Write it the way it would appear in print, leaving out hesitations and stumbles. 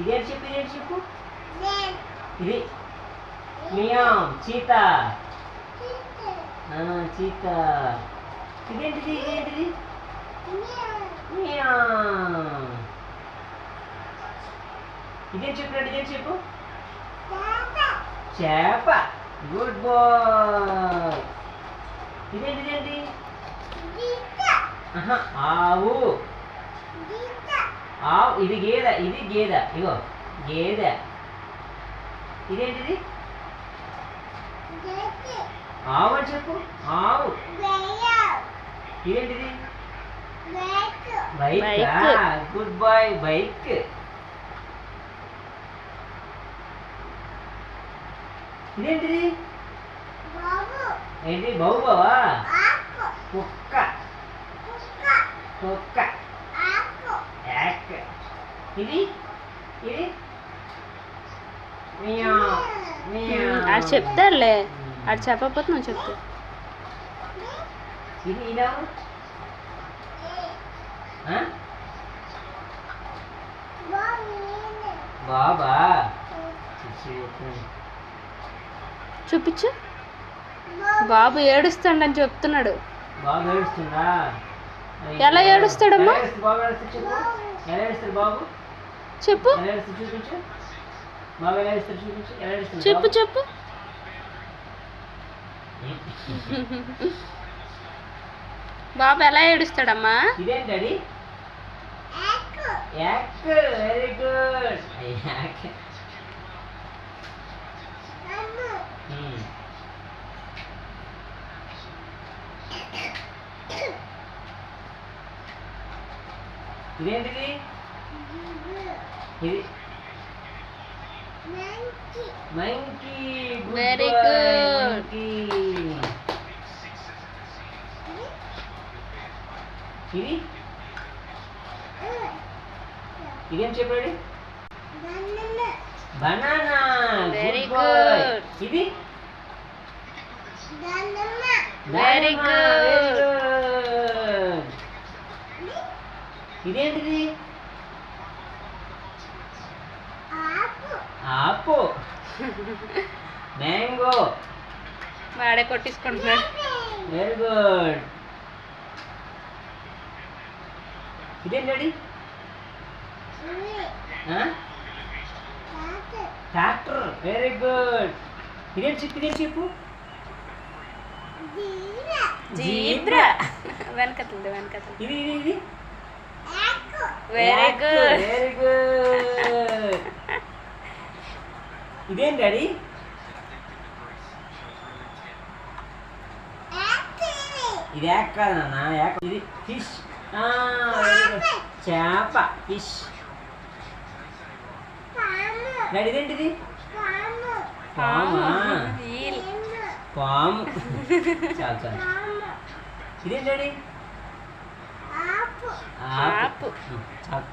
ఇదేంటి చెప్పు, ఇదేంటి చెప్పు. ఇది మియాం చీత. చీత. ఇదేంటిది, ఇదేంటిది. మియాం. ఇదేంటి చెప్పినట్టు, ఇదేంటి చెప్పు. చేప. Good boy. ఇదేంటి, ఇదేంటి. ఆవు. ఆవు. ఇది గేదె, ఇది గేదె. ఇగో గేదె. ఇదేంటిది. ఆవు అని చెప్పు. ఆవు. ఇదేంటిది. బైక్. Good boy. బైక్. ఇదేంటిది. ఏంటి బాబువా. కుక్క. కుక్క. యాక్. ఇది ఇది అది చెప్తారులే, అది చెప్పకపోతే నువ్వు చెప్తా. ఇది ఇలా బాబా. చూపించు. బాబు ఏడుస్తాడని చెప్తున్నాడు. బాబు ఏడుస్తుందా. ఎలా ఏడుస్తాడమ్మా. బాబు ఏడుస్తాడు చెప్పు. ఎలా ఏడుస్తాడు బాబు చెప్పు. ఎలా ఏడుస్తాడు చూపించు. బాబు ఎలా ఏడుస్తాడు చూపించు. ఎలా ఏడుస్తాడు చెప్పు చెప్పు. బాబు ఎలా ఏడుస్తాడమ్మా. ఇదేంటి daddy. Yuck. Very good. Yuck. ఇదేంటిది. ఇది మంకీ. Very good. ఇది ఇదేం చెప్పాడు. బనానా. Very good. ఇది వెరీ గుడ్. ఇదేంటిది. ఆపు. మ్యాంగో. వాడే కొట్టించుకుంటున్నాడు. Very good. ఇదేంటి. ట్రాక్టర్. Very good. ఇదేంటి చెప్పు, ఇదేంటి చెప్పు. జీబ్రా. వెనకతుంది వెనకతుంది. ఇది ఇది ఇది వెరీ గుడ్. Very good. ఇదేంటి డాడీ. ఇది యాక్ కాదు నాన్న. యాక్. ఇది ఫిష్. చేప. ఫిష్. డాడీ ఇదేంటిది. పామా. పాము. చాలు చాలు. ఇదేంటి డాడీ. ఆపు. చాలు.